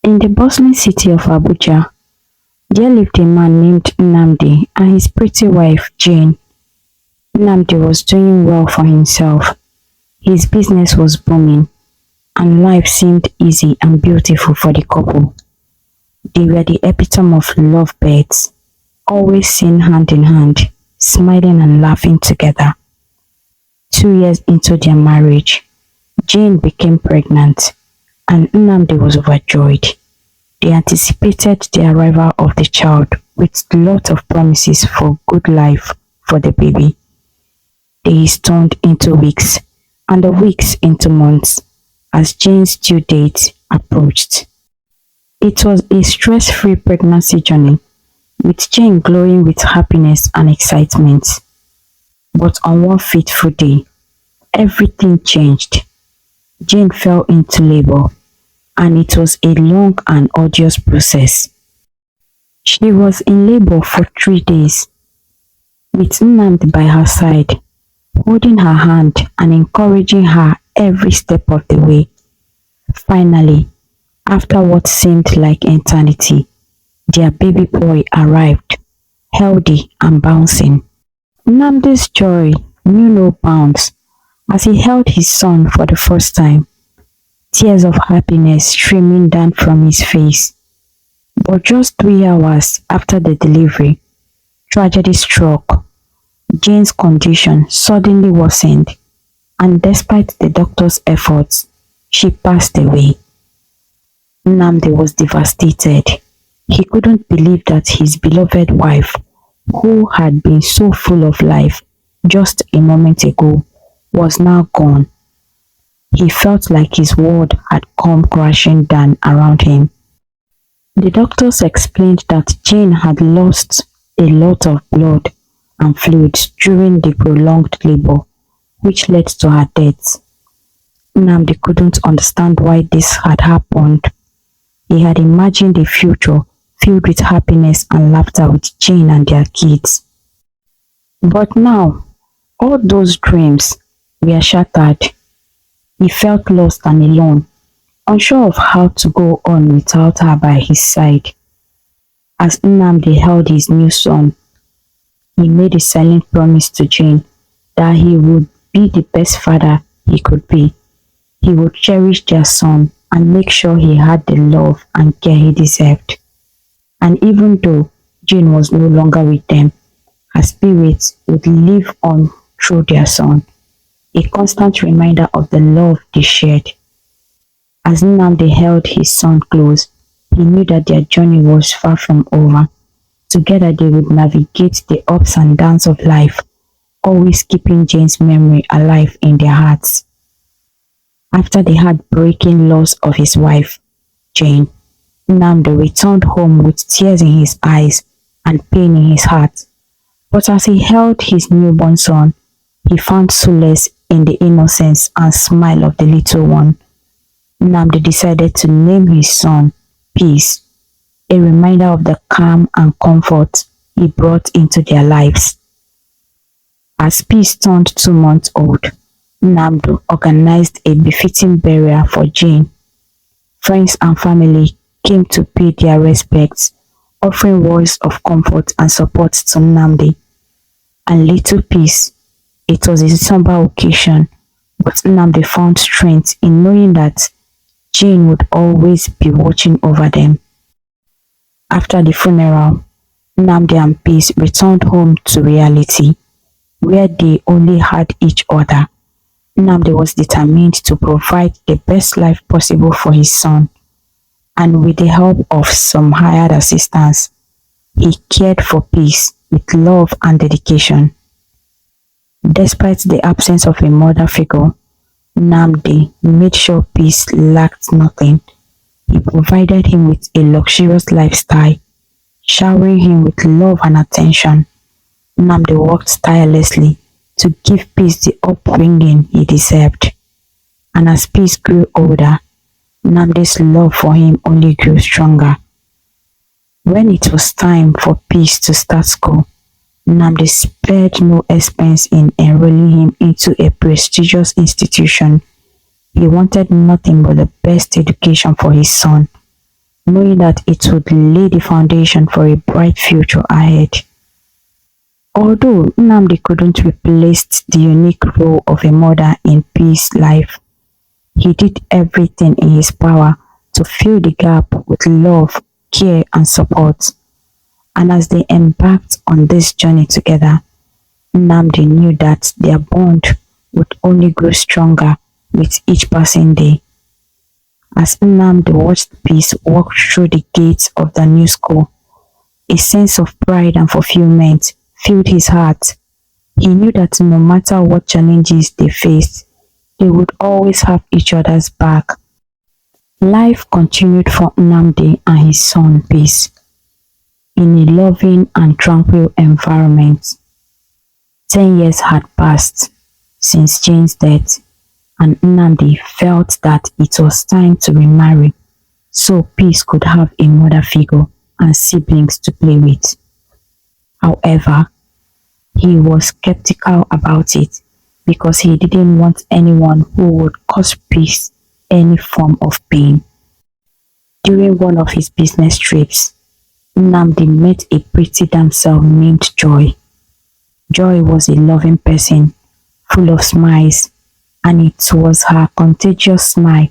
In the bustling city of Abuja, there lived a man named Nnamdi and his pretty wife Jane. Nnamdi was doing well for himself. His business was booming, and life seemed easy and beautiful for the couple. They were the epitome of lovebirds, always seen hand in hand, smiling and laughing together. 2 years into their marriage, Jane became pregnant, and Nnamdi was overjoyed. They anticipated the arrival of the child with lots of promises for good life for the baby. Days turned into weeks, and the weeks into months as Jane's due date approached. It was a stress-free pregnancy journey, with Jane glowing with happiness and excitement. But on one fateful day, everything changed. Jane fell into labor, and it was a long and arduous process. She was in labor for 3 days, with Nnamdi by her side, holding her hand and encouraging her every step of the way. Finally, after what seemed like eternity, their baby boy arrived, healthy and bouncing. Nnamdi's joy knew no bounds as he held his son for the first time, tears of happiness streaming down from his face. But just 3 hours after the delivery, tragedy struck. Jane's condition suddenly worsened, and despite the doctor's efforts, she passed away. Nnamdi was devastated. He couldn't believe that his beloved wife, who had been so full of life just a moment ago, was now gone. He felt like his world had come crashing down around him. The doctors explained that Jane had lost a lot of blood and fluids during the prolonged labor, which led to her death. Nnamdi couldn't understand why this had happened. He had imagined a future filled with happiness and laughter with Jane and their kids. But now, all those dreams were shattered. He felt lost and alone, unsure of how to go on without her by his side. As Nnamdi held his new son, he made a silent promise to Jane that he would be the best father he could be. He would cherish their son and make sure he had the love and care he deserved. And even though Jane was no longer with them, her spirit would live on through their son, a constant reminder of the love they shared. As Nnamdi held his son close, he knew that their journey was far from over. Together they would navigate the ups and downs of life, always keeping Jane's memory alive in their hearts. After the heartbreaking loss of his wife, Jane, Nnamdi returned home with tears in his eyes and pain in his heart. But as he held his newborn son, he found solace in the innocence and smile of the little one. Nnamdi decided to name his son Peace, a reminder of the calm and comfort he brought into their lives. As Peace turned 2 months old, Nnamdi organized a befitting burial for Jane. Friends and family came to pay their respects, offering words of comfort and support to Nnamdi. And little Peace, it was a somber occasion, but Nnamdi found strength in knowing that Jane would always be watching over them. After the funeral, Nnamdi and Peace returned home to reality, where they only had each other. Nnamdi was determined to provide the best life possible for his son, and with the help of some hired assistants, he cared for Peace with love and dedication. Despite the absence of a mother figure, Nnamdi made sure Peace lacked nothing. He provided him with a luxurious lifestyle, showering him with love and attention. Nnamdi worked tirelessly to give Peace the upbringing he deserved. And as Peace grew older, Nnamdi's love for him only grew stronger. When it was time for Peace to start school, Nnamdi spared no expense in enrolling him into a prestigious institution. He wanted nothing but the best education for his son, knowing that it would lay the foundation for a bright future ahead. Although Nnamdi couldn't replace the unique role of a mother in Peace's life, he did everything in his power to fill the gap with love, care and support. And as they embarked on this journey together, Nnamdi knew that their bond would only grow stronger with each passing day. As Nnamdi watched Peace walk through the gates of the new school, a sense of pride and fulfillment filled his heart. He knew that no matter what challenges they faced, they would always have each other's back. Life continued for Nnamdi and his son Peace in a loving and tranquil environment. 10 years had passed since Jane's death, and Nnamdi felt that it was time to remarry so Peace could have a mother figure and siblings to play with. However, he was skeptical about it because he didn't want anyone who would cause Peace any form of pain. During one of his business trips, Nnamdi met a pretty damsel named Joy. Joy was a loving person, full of smiles, and it was her contagious smile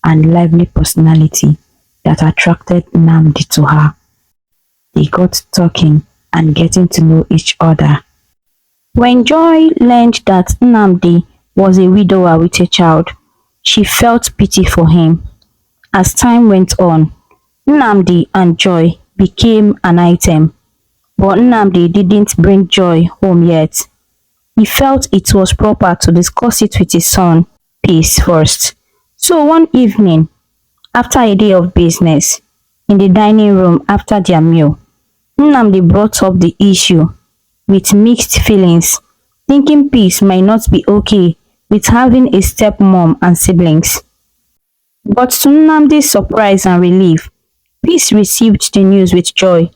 and lively personality that attracted Nnamdi to her. They got talking and getting to know each other. When Joy learned that Nnamdi was a widower with a child, she felt pity for him. As time went on, Nnamdi and Joy became an item, but Nnamdi didn't bring Joy home yet. He felt it was proper to discuss it with his son, Peace, first. So one evening, after a day of business, in the dining room after their meal, Nnamdi brought up the issue with mixed feelings, thinking Peace might not be okay with having a stepmom and siblings. But to Nnamdi's surprise and relief, Peace received the news with joy,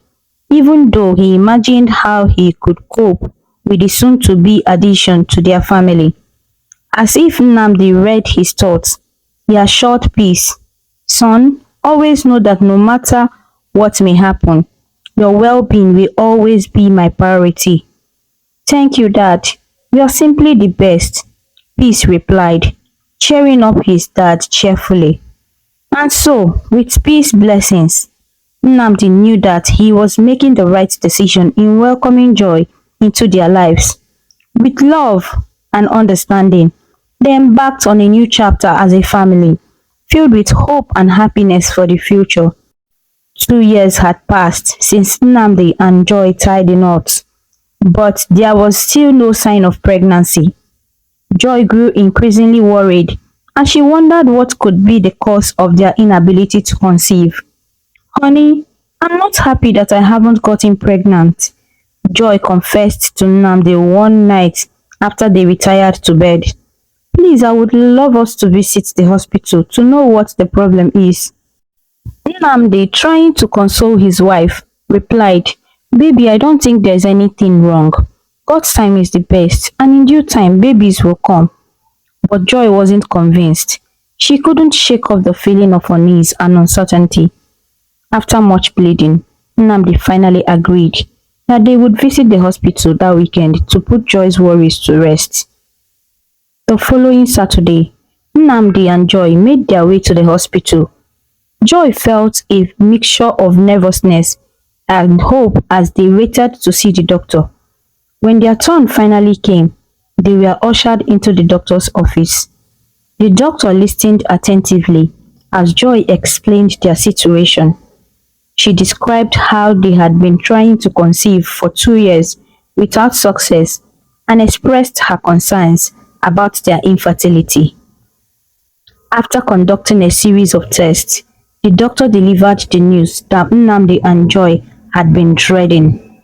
even though he imagined how he could cope with the soon-to-be addition to their family. As if Nnamdi read his thoughts, he assured Peace, "Son, always know that no matter what may happen, your well-being will always be my priority." "Thank you, Dad. You are simply the best," Peace replied, cheering up his dad cheerfully. And so, with Peace's blessings, Nnamdi knew that he was making the right decision in welcoming Joy into their lives. With love and understanding, they embarked on a new chapter as a family, filled with hope and happiness for the future. 2 years had passed since Nnamdi and Joy tied the knot, but there was still no sign of pregnancy. Joy grew increasingly worried, and she wondered what could be the cause of their inability to conceive. "Honey, I'm not happy that I haven't gotten pregnant," Joy confessed to Nnamdi one night after they retired to bed. "Please, I would love us to visit the hospital to know what the problem is." Nnamdi, trying to console his wife, replied, "Baby, I don't think there's anything wrong. God's time is the best, and in due time, babies will come." But Joy wasn't convinced. She couldn't shake off the feeling of unease and uncertainty. After much pleading, Nnamdi finally agreed that they would visit the hospital that weekend to put Joy's worries to rest. The following Saturday, Nnamdi and Joy made their way to the hospital. Joy felt a mixture of nervousness and hope as they waited to see the doctor. When their turn finally came, they were ushered into the doctor's office. The doctor listened attentively as Joy explained their situation. She described how they had been trying to conceive for 2 years without success and expressed her concerns about their infertility. After conducting a series of tests, the doctor delivered the news that Nnamdi and Joy had been dreading.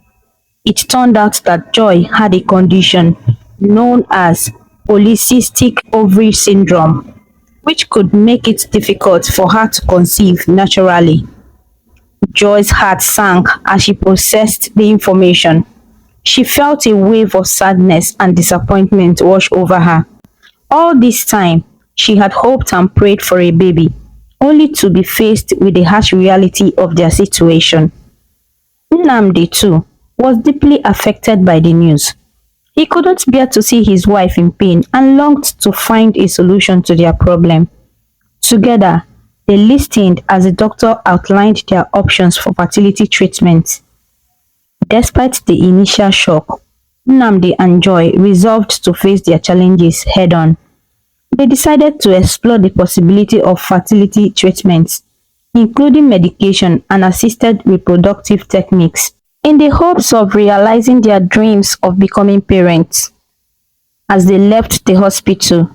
It turned out that Joy had a condition known as polycystic ovary syndrome, which could make it difficult for her to conceive naturally. Joy's heart sank as she processed the information. She felt a wave of sadness and disappointment wash over her. All this time, she had hoped and prayed for a baby, only to be faced with the harsh reality of their situation. Nnamdi, too, was deeply affected by the news. He couldn't bear to see his wife in pain and longed to find a solution to their problem. Together, they listened as the doctor outlined their options for fertility treatment. Despite the initial shock, Nnamdi and Joy resolved to face their challenges head-on. They decided to explore the possibility of fertility treatments, including medication and assisted reproductive techniques, in the hopes of realizing their dreams of becoming parents. As they left the hospital,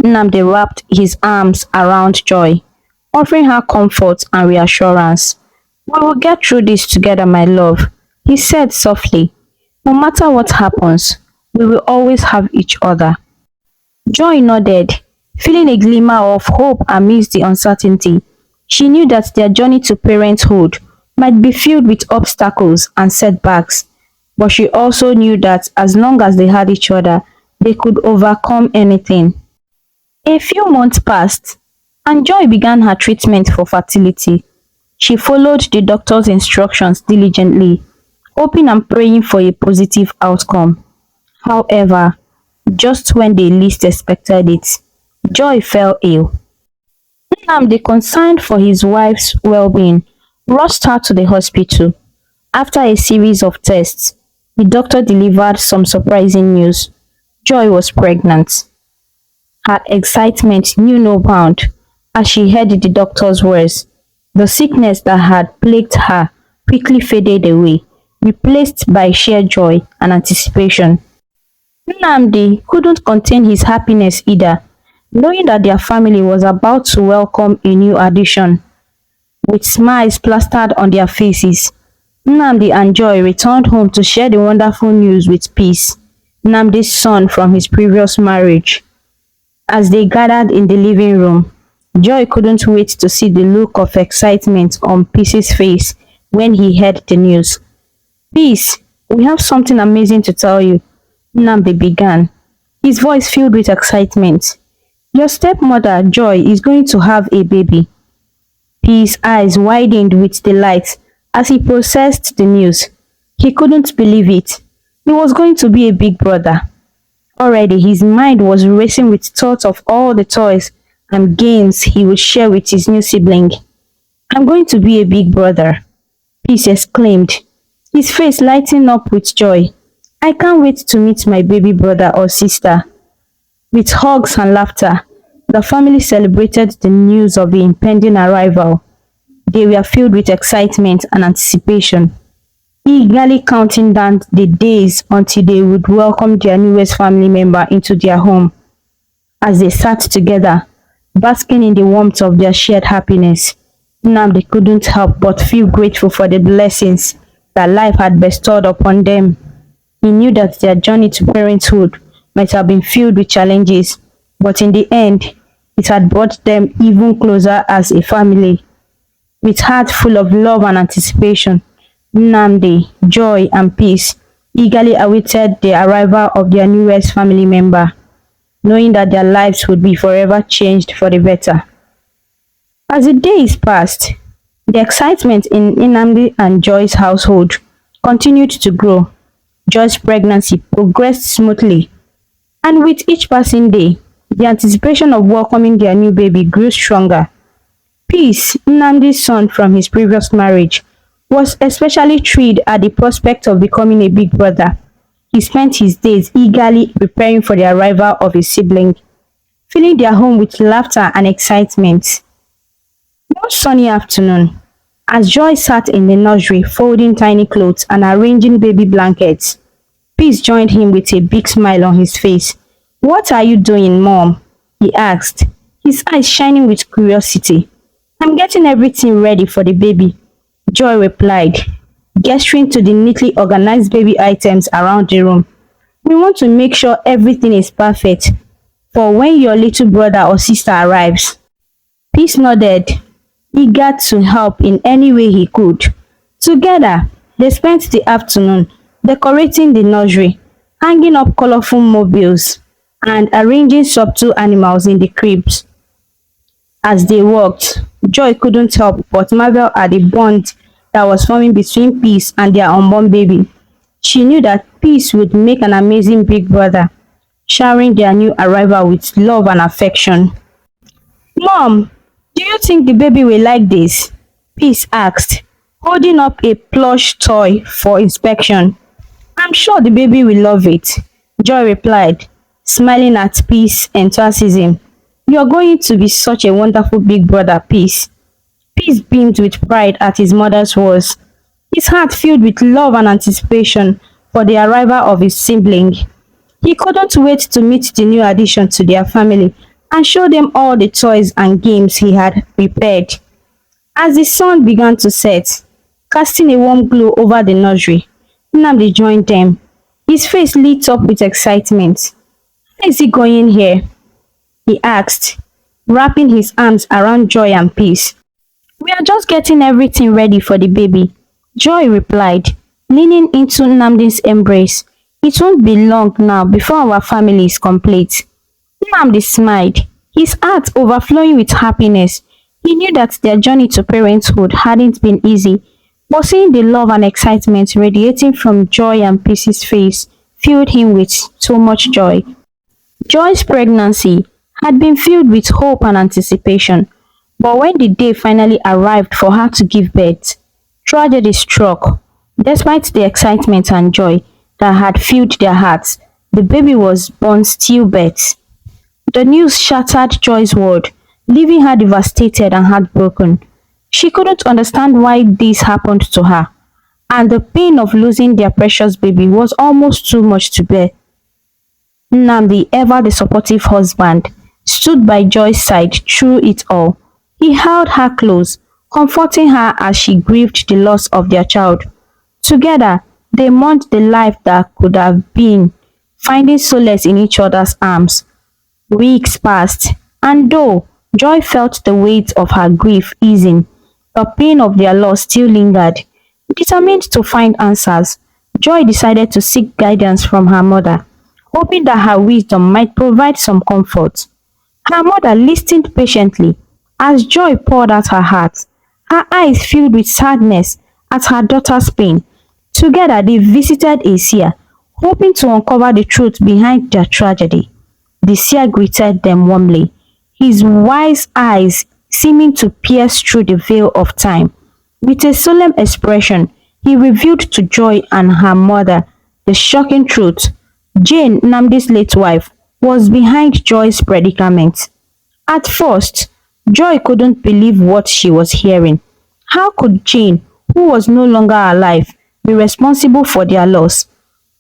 Nnamdi wrapped his arms around Joy, offering her comfort and reassurance. "We will get through this together, my love," he said softly. "No matter what happens, we will always have each other." Joy nodded, feeling a glimmer of hope amidst the uncertainty. She knew that their journey to parenthood might be filled with obstacles and setbacks, but she also knew that as long as they had each other, they could overcome anything. A few months passed, and Joy began her treatment for fertility. She followed the doctor's instructions diligently, hoping and praying for a positive outcome. However, just when they least expected it, Joy fell ill. Nnamdi, concerned for his wife's well-being, rushed her to the hospital. After a series of tests, the doctor delivered some surprising news. Joy was pregnant. Her excitement knew no bound as she heard the doctor's words. The sickness that had plagued her quickly faded away, replaced by sheer joy and anticipation. Nnamdi couldn't contain his happiness either, knowing that their family was about to welcome a new addition. With smiles plastered on their faces, Nnamdi and Joy returned home to share the wonderful news with Peace, Nnamdi's son from his previous marriage. As they gathered in the living room, Joy couldn't wait to see the look of excitement on Peace's face when he heard the news. "Peace, we have something amazing to tell you," Nnamdi began, his voice filled with excitement. "Your stepmother, Joy, is going to have a baby." Peace's eyes widened with delight as he processed the news. He couldn't believe it. He was going to be a big brother. Already his mind was racing with thoughts of all the toys and games he would share with his new sibling. "I'm going to be a big brother," Peace exclaimed, his face lighting up with joy. "I can't wait to meet my baby brother or sister." With hugs and laughter, the family celebrated the news of the impending arrival. They were filled with excitement and anticipation, eagerly counting down the days until they would welcome their newest family member into their home. As they sat together, basking in the warmth of their shared happiness, Nnamdi couldn't help but feel grateful for the blessings that life had bestowed upon them. He knew that their journey to parenthood might have been filled with challenges, but in the end, it had brought them even closer as a family. With hearts full of love and anticipation, Nnamdi, Joy, and Peace eagerly awaited the arrival of their newest family member, knowing that their lives would be forever changed for the better. As the days passed, the excitement in Nnamdi and Joy's household continued to grow. Joy's pregnancy progressed smoothly, and with each passing day, the anticipation of welcoming their new baby grew stronger. Peace, Nnamdi's son from his previous marriage, was especially thrilled at the prospect of becoming a big brother. He spent his days eagerly preparing for the arrival of his sibling, filling their home with laughter and excitement. One sunny afternoon, as Joy sat in the nursery folding tiny clothes and arranging baby blankets, Peace joined him with a big smile on his face. "What are you doing, Mom?" he asked, his eyes shining with curiosity. "I'm getting everything ready for the baby," Joy replied, gesturing to the neatly organized baby items around the room. "We want to make sure everything is perfect for when your little brother or sister arrives." Peace nodded, eager to help in any way he could. Together, they spent the afternoon decorating the nursery, hanging up colorful mobiles, and arranging subtle animals in the cribs. As they worked, Joy couldn't help but marvel at the bond that was forming between Peace and their unborn baby. She knew that Peace would make an amazing big brother, showering their new arrival with love and affection. Mom, do you think the baby will like this? Peace asked, holding up a plush toy for inspection. I'm sure the baby will love it, Joy replied, smiling at Peace's enthusiasm. You're going to be such a wonderful big brother, Peace. Peace beamed with pride at his mother's words, his heart filled with love and anticipation for the arrival of his sibling. He couldn't wait to meet the new addition to their family and show them all the toys and games he had prepared. As the sun began to set, casting a warm glow over the nursery, Nnamdi joined them. His face lit up with excitement. Where is he going here? He asked, wrapping his arms around Joy and Peace. We are just getting everything ready for the baby, Joy replied, leaning into Nnamdi's embrace. It won't be long now before our family is complete. Nnamdi smiled, his heart overflowing with happiness. He knew that their journey to parenthood hadn't been easy, but seeing the love and excitement radiating from Joy and Peace's face filled him with so much joy. Joy's pregnancy had been filled with hope and anticipation, but when the day finally arrived for her to give birth, tragedy struck. Despite the excitement and joy that had filled their hearts, the baby was born stillbirth. The news shattered Joy's world, leaving her devastated and heartbroken. She couldn't understand why this happened to her, and the pain of losing their precious baby was almost too much to bear. Nnamdi, ever the supportive husband, stood by Joy's side through it all. He held her close, comforting her as she grieved the loss of their child. Together, they mourned the life that could have been, finding solace in each other's arms. Weeks passed, and though Joy felt the weight of her grief easing, the pain of their loss still lingered. Determined to find answers, Joy decided to seek guidance from her mother, hoping that her wisdom might provide some comfort. Her mother listened patiently as Joy poured out her heart, her eyes filled with sadness at her daughter's pain. Together they visited a seer, hoping to uncover the truth behind their tragedy. The seer greeted them warmly, his wise eyes seeming to pierce through the veil of time. With a solemn expression, he revealed to Joy and her mother the shocking truth. Jane, Nnamdi's late wife, was behind Joy's predicament. At first, Joy couldn't believe what she was hearing. How could Jane, who was no longer alive, be responsible for their loss?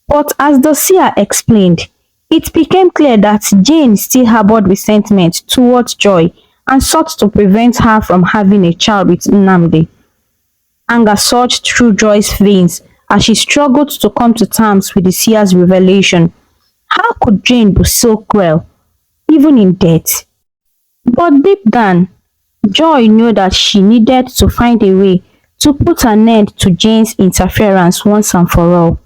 But as the seer explained, it became clear that Jane still harbored resentment towards Joy and sought to prevent her from having a child with Nnamdi. Anger surged through Joy's veins as she struggled to come to terms with the seer's revelation. How could Jane be so cruel, even in death? But deep down, Joy knew that she needed to find a way to put an end to Jane's interference once and for all.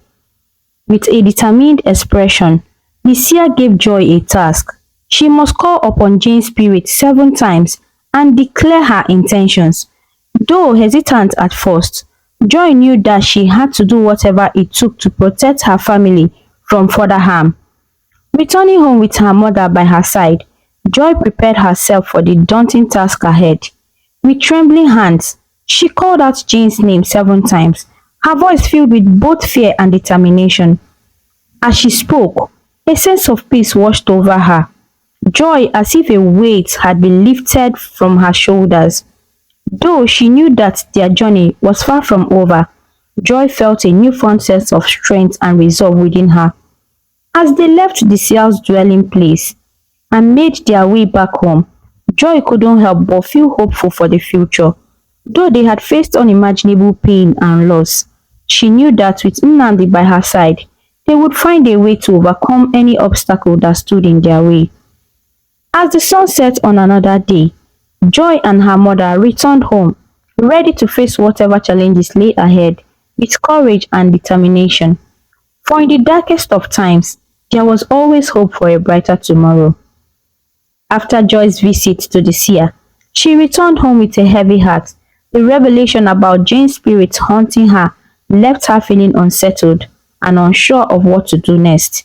With a determined expression, the seer gave Joy a task. She must call upon Jane's spirit 7 times and declare her intentions. Though hesitant at first, Joy knew that she had to do whatever it took to protect her family from further harm. Returning home with her mother by her side, Joy prepared herself for the daunting task ahead. With trembling hands, she called out Jane's name 7 times, her voice filled with both fear and determination. As she spoke, a sense of peace washed over her. Joy, as if a weight had been lifted from her shoulders. Though she knew that their journey was far from over, Joy felt a newfound sense of strength and resolve within her. As they left the seer's dwelling place and made their way back home, Joy couldn't help but feel hopeful for the future. Though they had faced unimaginable pain and loss, she knew that with Nnamdi by her side, they would find a way to overcome any obstacle that stood in their way. As the sun set on another day, Joy and her mother returned home, ready to face whatever challenges lay ahead with courage and determination. For in the darkest of times, there was always hope for a brighter tomorrow. After Joy's visit to the seer, She returned home with a heavy heart. The revelation about Jane's spirit haunting her left her feeling unsettled and unsure of what to do next.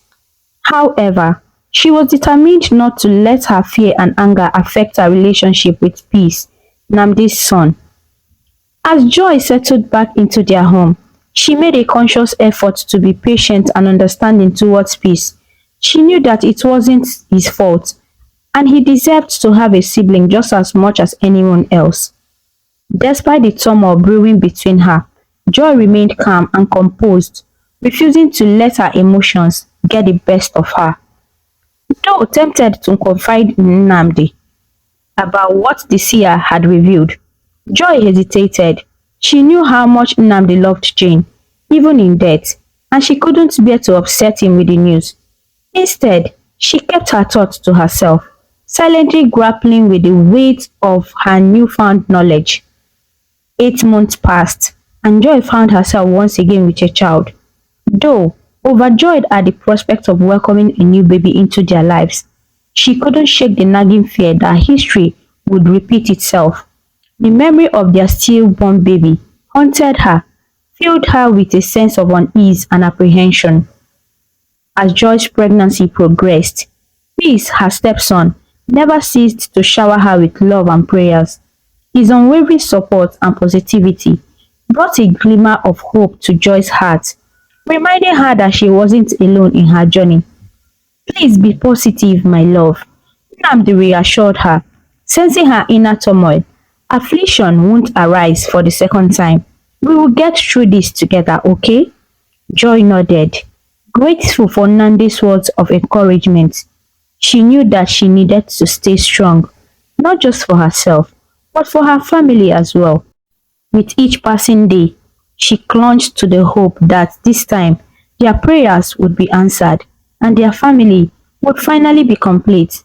However, she was determined not to let her fear and anger affect her relationship with Peace, Nnamdi's son. As Joy settled back into their home, she made a conscious effort to be patient and understanding towards Peace. She knew that it wasn't his fault, and he deserved to have a sibling just as much as anyone else. Despite the turmoil brewing between her, Joy remained calm and composed, refusing to let her emotions get the best of her. Though tempted to confide in Nnamdi about what the seer had revealed, Joy hesitated. She knew how much Nnamdi loved Jane, even in death, and she couldn't bear to upset him with the news. Instead, she kept her thoughts to herself, silently grappling with the weight of her newfound knowledge. 8 months passed, and Joy found herself once again with a child. Though overjoyed at the prospect of welcoming a new baby into their lives, she couldn't shake the nagging fear that history would repeat itself. The memory of their stillborn baby haunted her, filled her with a sense of unease and apprehension. As Joy's pregnancy progressed, Peace, her stepson, never ceased to shower her with love and prayers. His unwavering support and positivity brought a glimmer of hope to Joy's heart, reminding her that she wasn't alone in her journey. "Please be positive, my love," Nnamdi reassured her, sensing her inner turmoil. "Affliction won't arise for the second time. We will get through this together, okay?" Joy nodded, grateful for Nnamdi's words of encouragement. She knew that she needed to stay strong, not just for herself, but for her family as well. With each passing day, she clung to the hope that this time their prayers would be answered and their family would finally be complete.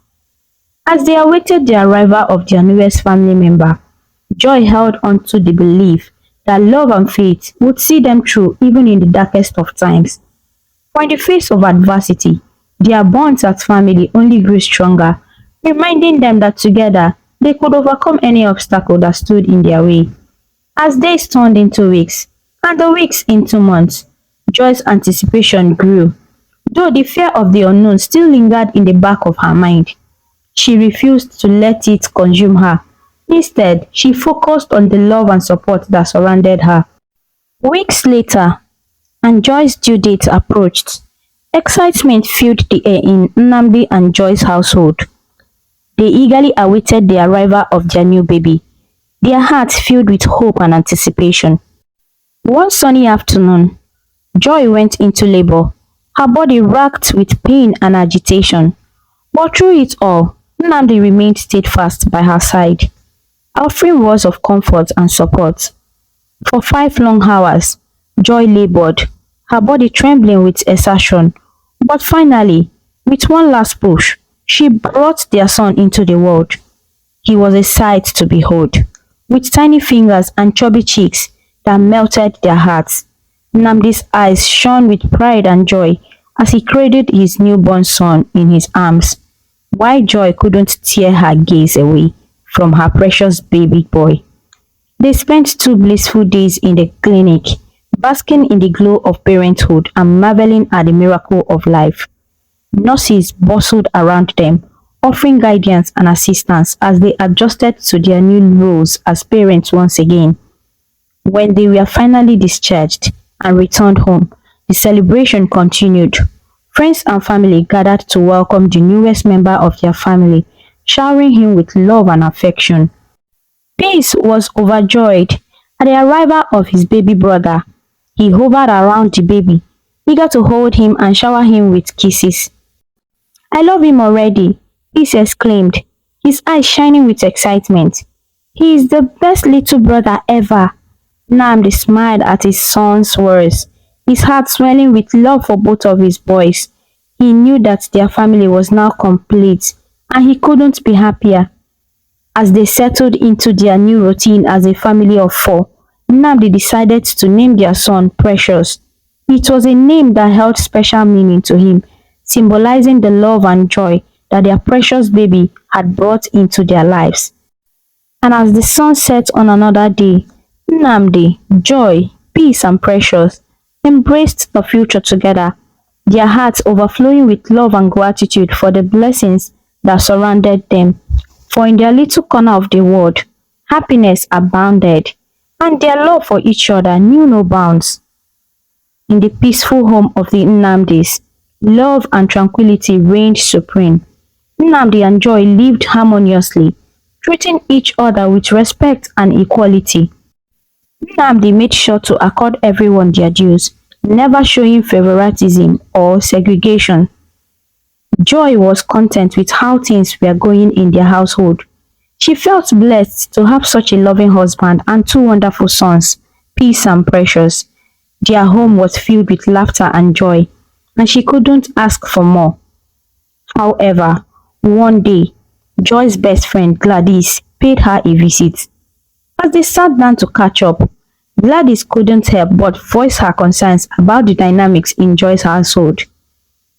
As they awaited the arrival of their newest family member, Joy held on to the belief that love and faith would see them through even in the darkest of times. For in the face of adversity, their bonds as family only grew stronger, reminding them that together they could overcome any obstacle that stood in their way. As days turned into weeks, and the weeks into months, Joy's anticipation grew, though the fear of the unknown still lingered in the back of her mind. She refused to let it consume her. Instead, she focused on the love and support that surrounded her. Weeks later, and Joy's due date approached, excitement filled the air in Nnamdi and Joy's household. They eagerly awaited the arrival of their new baby, their hearts filled with hope and anticipation. One sunny afternoon, Joy went into labor, her body racked with pain and agitation. But through it all, Nnamdi remained steadfast by her side, offering words of comfort and support. For 5 long hours, Joy labored, her body trembling with exertion. But finally, with one last push, she brought their son into the world. He was a sight to behold, with tiny fingers and chubby cheeks that melted their hearts. Nnamdi's eyes shone with pride and joy as he cradled his newborn son in his arms, while Joy couldn't tear her gaze away from her precious baby boy. They spent 2 blissful days in the clinic, basking in the glow of parenthood and marveling at the miracle of life. Nurses bustled around them, offering guidance and assistance as they adjusted to their new roles as parents once again. When they were finally discharged and returned home, the celebration continued. Friends and family gathered to welcome the newest member of their family, showering him with love and affection. Peace was overjoyed at the arrival of his baby brother. He hovered around the baby, eager to hold him and shower him with kisses. "I love him already," Peace exclaimed, his eyes shining with excitement. "He is the best little brother ever." Nnamdi smiled at his son's words, his heart swelling with love for both of his boys. He knew that their family was now complete, and he couldn't be happier. As they settled into their new routine as a family of 4, Nnamdi decided to name their son Precious. It was a name that held special meaning to him, symbolizing the love and joy that their precious baby had brought into their lives. And as the sun set on another day, Nnamdi, Joy, Peace and Precious embraced the future together, their hearts overflowing with love and gratitude for the blessings that surrounded them. For in their little corner of the world, happiness abounded, and their love for each other knew no bounds. In the peaceful home of the Nnamdis, love and tranquility reigned supreme. Nnamdi and Joy lived harmoniously, treating each other with respect and equality. Nnamdi made sure to accord everyone their dues, never showing favoritism or segregation. Joy was content with how things were going in their household. She felt blessed to have such a loving husband and two wonderful sons, Peace and Precious. Their home was filled with laughter and joy, and she couldn't ask for more. However, one day, Joy's best friend Gladys paid her a visit. As they sat down to catch up, Gladys couldn't help but voice her concerns about the dynamics in Joy's household.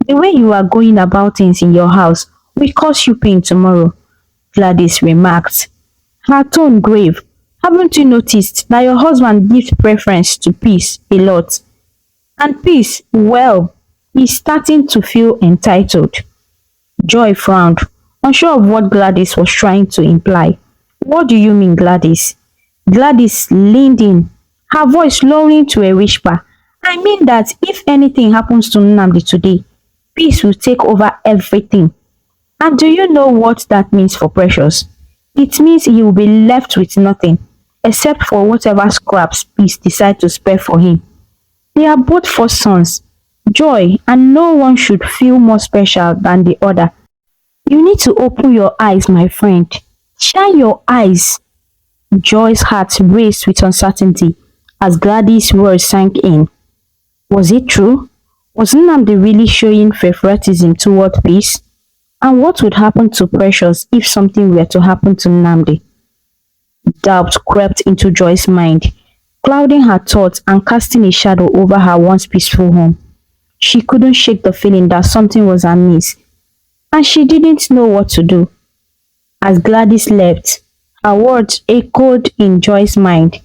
The way you are going about things in your house will cause you pain tomorrow, Gladys remarked, her tone grave. Haven't you noticed that your husband gives preference to Peace a lot? And Peace, well, is starting to feel entitled. Joy frowned, unsure of what Gladys was trying to imply. What do you mean, Gladys? Gladys leaned in, her voice lowering to a whisper. I mean that if anything happens to Nnamdi today, Peace will take over everything. And do you know what that means for Precious? It means he will be left with nothing, except for whatever scraps Peace decide to spare for him. They are both first sons, Joy, and no one should feel more special than the other. You need to open your eyes, my friend. Shine your eyes. Joy's heart raced with uncertainty as Gladys' words sank in. Was it true? Was Nnamdi really showing favoritism toward Peace? And what would happen to Precious if something were to happen to Nnamdi? Doubt crept into Joy's mind, clouding her thoughts and casting a shadow over her once peaceful home. She couldn't shake the feeling that something was amiss, and she didn't know what to do. As Gladys left, her words echoed in Joy's mind,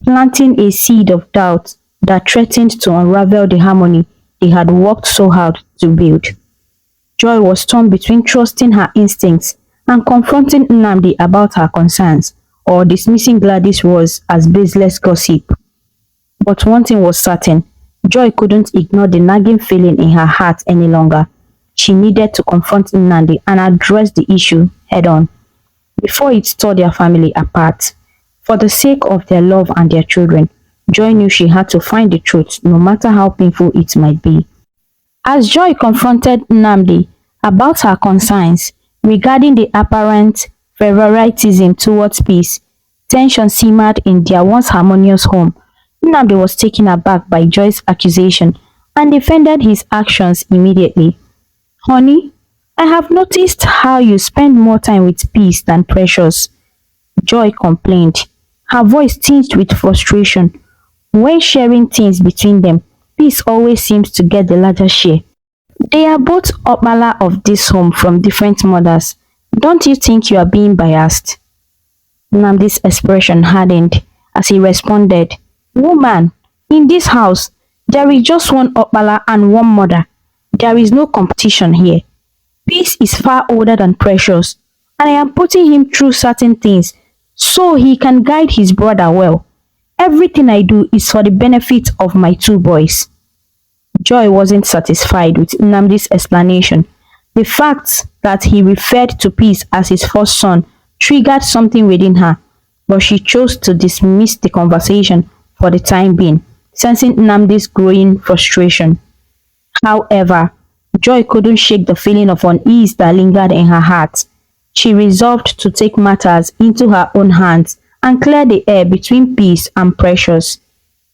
planting a seed of doubt that threatened to unravel the harmony they had worked so hard to build. Joy was torn between trusting her instincts and confronting Nnamdi about her concerns, or dismissing Gladys' words as baseless gossip. But one thing was certain, Joy couldn't ignore the nagging feeling in her heart any longer. She needed to confront Nnamdi and address the issue head-on, before it tore their family apart. For the sake of their love and their children, Joy knew she had to find the truth, no matter how painful it might be. As Joy confronted Nnamdi about her concerns regarding the apparent favoritism towards Peace, tension simmered in their once harmonious home. Nnamdi was taken aback by Joy's accusation and defended his actions immediately. Honey, I have noticed how you spend more time with Peace than Precious, Joy complained, her voice tinged with frustration. When sharing things between them, Peace always seems to get the larger share. They are both Opala of this home from different mothers. Don't you think you are being biased? Nnamdi's expression hardened as he responded, Woman, in this house, there is just one Opala and one mother. There is no competition here. Peace is far older than Precious, and I am putting him through certain things so he can guide his brother well. Everything I do is for the benefit of my two boys. Joy wasn't satisfied with Nnamdi's explanation. The fact that he referred to Peace as his first son triggered something within her, but she chose to dismiss the conversation for the time being, sensing Nnamdi's growing frustration. However, Joy couldn't shake the feeling of unease that lingered in her heart. She resolved to take matters into her own hands and clear the air between Peace and Precious,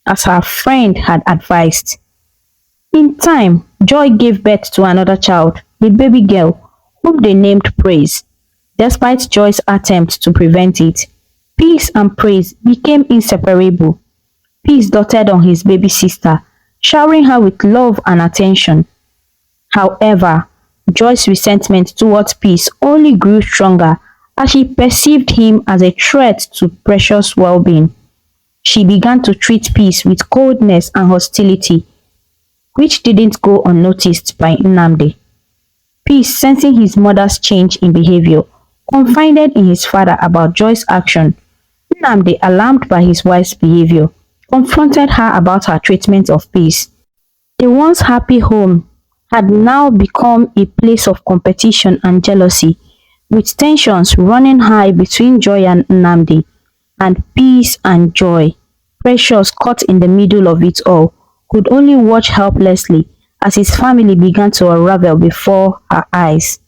as her friend had advised. In time, Joy gave birth to another child, a baby girl, whom they named Praise. Despite Joy's attempt to prevent it, Peace and Praise became inseparable. Peace doted on his baby sister, showering her with love and attention. However, Joy's resentment towards Peace only grew stronger as she perceived him as a threat to Precious' well-being. She began to treat Peace with coldness and hostility, which didn't go unnoticed by Nnamdi. Peace, sensing his mother's change in behavior, confided in his father about Joy's action. Nnamdi, alarmed by his wife's behavior, confronted her about her treatment of Peace. The once happy home had now become a place of competition and jealousy, with tensions running high between Joy and Nnamdi, and Peace and Joy. Precious, caught in the middle of it all, could only watch helplessly as his family began to unravel before her eyes.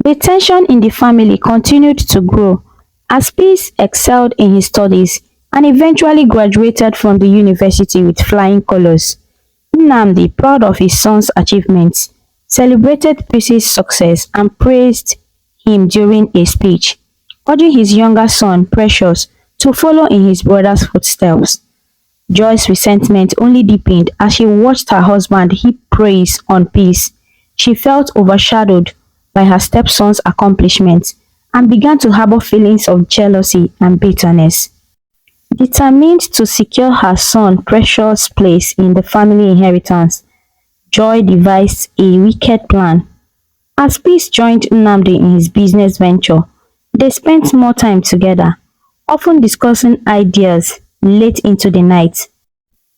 The tension in the family continued to grow as Peace excelled in his studies and eventually graduated from the university with flying colors. Nnamdi, proud of his son's achievements, celebrated Peace's success and praised him during a speech, urging his younger son, Precious, to follow in his brother's footsteps. Joy's resentment only deepened as she watched her husband heap praise on Peace. She felt overshadowed by her stepson's accomplishments and began to harbor feelings of jealousy and bitterness. Determined to secure her son Precious' place in the family inheritance, Joy devised a wicked plan. As Peace joined Nnamdi in his business venture, they spent more time together, often discussing ideas late into the night.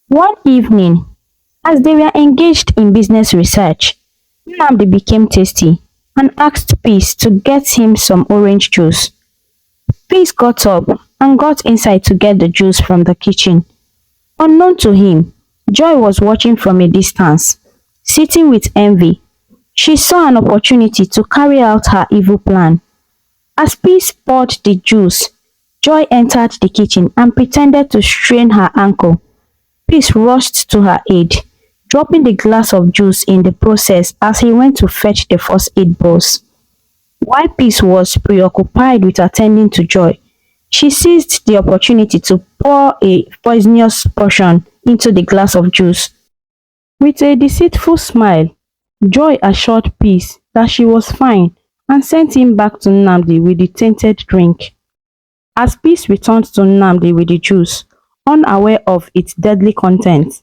One evening, as they were engaged in business research, Nnamdi became tasty and asked Peace to get him some orange juice. Peace got up and got inside to get the juice from the kitchen. Unknown to him, Joy was watching from a distance, sitting with envy. She saw an opportunity to carry out her evil plan. As Peace poured the juice, Joy entered the kitchen and pretended to strain her ankle. Peace rushed to her aid, dropping the glass of juice in the process as he went to fetch the first aid box. While Peace was preoccupied with attending to Joy, she seized the opportunity to pour a poisonous potion into the glass of juice. With a deceitful smile, Joy assured Peace that she was fine and sent him back to Nnamdi with the tainted drink. As Peace returned to Nnamdi with the juice, unaware of its deadly contents,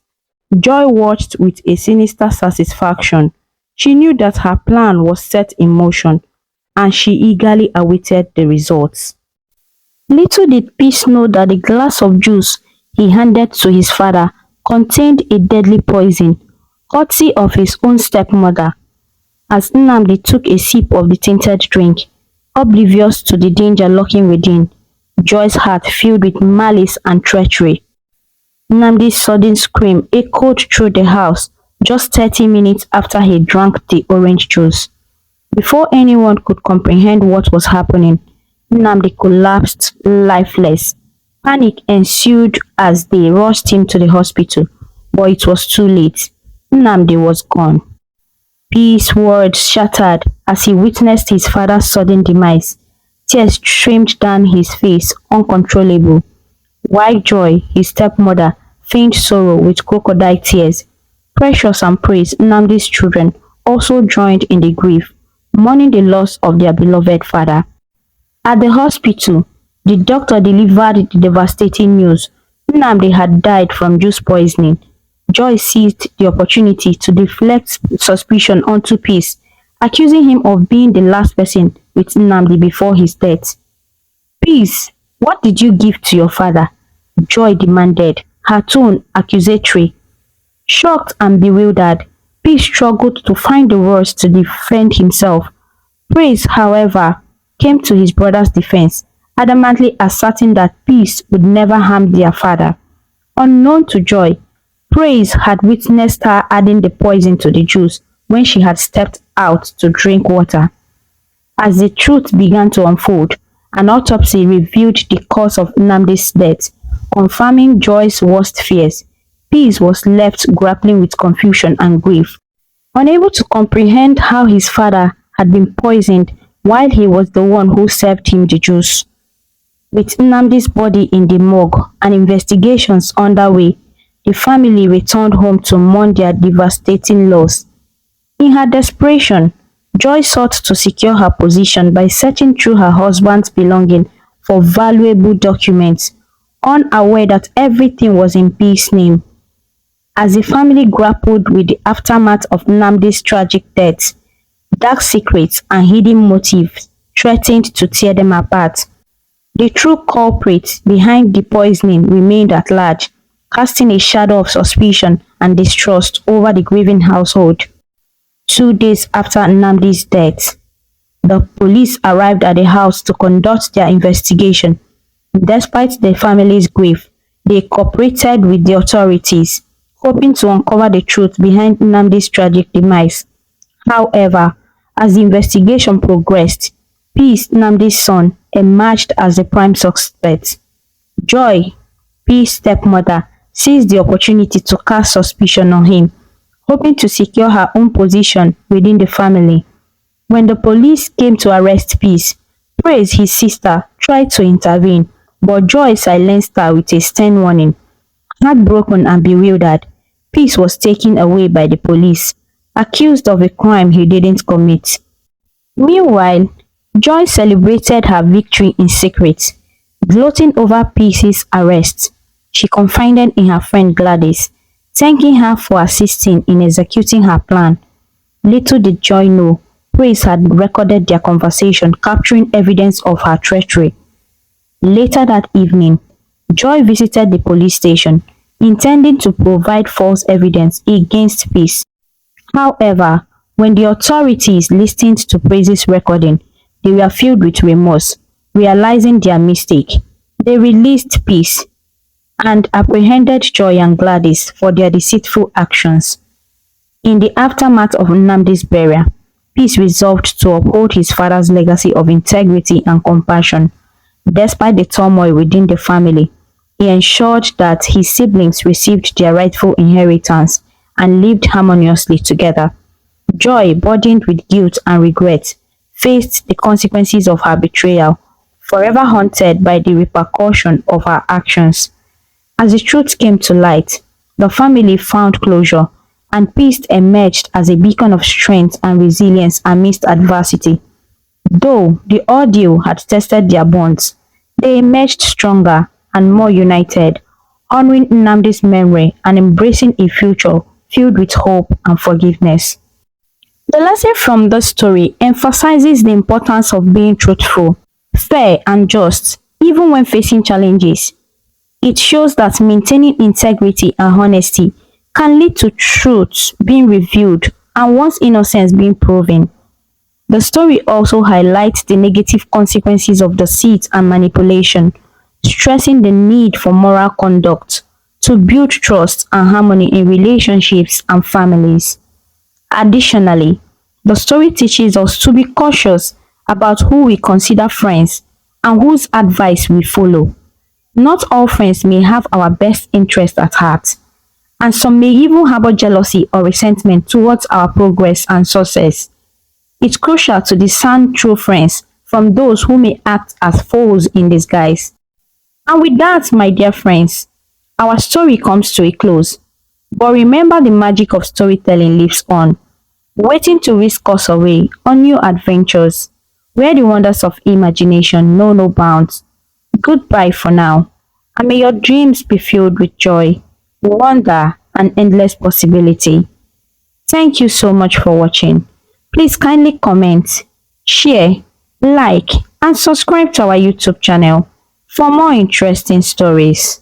Joy watched with a sinister satisfaction. She knew that her plan was set in motion, and she eagerly awaited the results. Little did Peace know that the glass of juice he handed to his father contained a deadly poison, courtesy of his own stepmother. As Nnamdi took a sip of the tainted drink, oblivious to the danger lurking within, Joy's heart filled with malice and treachery. Nnamdi's sudden scream echoed through the house just 30 minutes after he drank the orange juice. Before anyone could comprehend what was happening, Nnamdi collapsed lifeless. Panic ensued as they rushed him to the hospital, but it was too late. Nnamdi was gone. Peace's words shattered as he witnessed his father's sudden demise. Tears streamed down his face, uncontrollable. While Joy, his stepmother, feigned sorrow with crocodile tears. Precious and Praise, Nnamdi's children, also joined in the grief, mourning the loss of their beloved father. At the hospital, the doctor delivered the devastating news. Nnamdi had died from juice poisoning. Joy seized the opportunity to deflect suspicion onto Peace, accusing him of being the last person with Nnamdi before his death. Peace, what did you give to your father? Joy demanded, her tone accusatory. Shocked and bewildered, Peace struggled to find the words to defend himself. Praise, however, came to his brother's defense, adamantly asserting that Peace would never harm their father. Unknown to Joy, Praise had witnessed her adding the poison to the juice when she had stepped out to drink water. As the truth began to unfold, an autopsy revealed the cause of Nnamdi's death, confirming Joy's worst fears. Peace was left grappling with confusion and grief, unable to comprehend how his father had been poisoned while he was the one who served him the juice. With Nnamdi's body in the morgue and investigations underway, the family returned home to mourn their devastating loss. In her desperation, Joy sought to secure her position by searching through her husband's belongings for valuable documents, unaware that everything was in Peace's name. As the family grappled with the aftermath of Nnamdi's tragic death, dark secrets and hidden motives threatened to tear them apart. The true culprit behind the poisoning remained at large, casting a shadow of suspicion and distrust over the grieving household. 2 days after Nnamdi's death, the police arrived at the house to conduct their investigation. Despite the family's grief, they cooperated with the authorities, hoping to uncover the truth behind Nnamdi's tragic demise. However, as the investigation progressed, Peace, Nnamdi's son, emerged as the prime suspect. Joy, Peace's stepmother, seized the opportunity to cast suspicion on him, hoping to secure her own position within the family. When the police came to arrest Peace, Praise, his sister, tried to intervene, but Joy silenced her with a stern warning. Heartbroken and bewildered, Peace was taken away by the police, accused of a crime he didn't commit. Meanwhile, Joy celebrated her victory in secret. Gloating over Peace's arrest, she confided in her friend Gladys, thanking her for assisting in executing her plan. Little did Joy know, Praise had recorded their conversation, capturing evidence of her treachery. Later that evening, Joy visited the police station, intending to provide false evidence against Peace. However, when the authorities listened to Praise's recording, they were filled with remorse, realizing their mistake. They released Peace and apprehended Joy and Gladys for their deceitful actions. In the aftermath of Nnamdi's burial, Peace resolved to uphold his father's legacy of integrity and compassion. Despite the turmoil within the family, he ensured that his siblings received their rightful inheritance and lived harmoniously together. Joy, burdened with guilt and regret, faced the consequences of her betrayal, forever haunted by the repercussion of her actions. As the truth came to light, the family found closure, and Peace emerged as a beacon of strength and resilience amidst adversity. Though the ordeal had tested their bonds, they emerged stronger and more united, honoring Nnamdi's memory and embracing a future filled with hope and forgiveness. The lesson from this story emphasizes the importance of being truthful, fair, and just, even when facing challenges. It shows that maintaining integrity and honesty can lead to truth being revealed and one's innocence being proven. The story also highlights the negative consequences of deceit and manipulation, stressing the need for moral conduct to build trust and harmony in relationships and families. Additionally, the story teaches us to be cautious about who we consider friends and whose advice we follow. Not all friends may have our best interest at heart, and some may even harbor jealousy or resentment towards our progress and success. It's crucial to discern true friends from those who may act as foes in disguise. And with that, my dear friends, our story comes to a close. But remember, the magic of storytelling lives on, waiting to whisk us away on new adventures, where the wonders of imagination know no bounds. Goodbye for now, and may your dreams be filled with joy, wonder, and endless possibility. Thank you so much for watching. Please kindly comment, share, like, and subscribe to our YouTube channel for more interesting stories.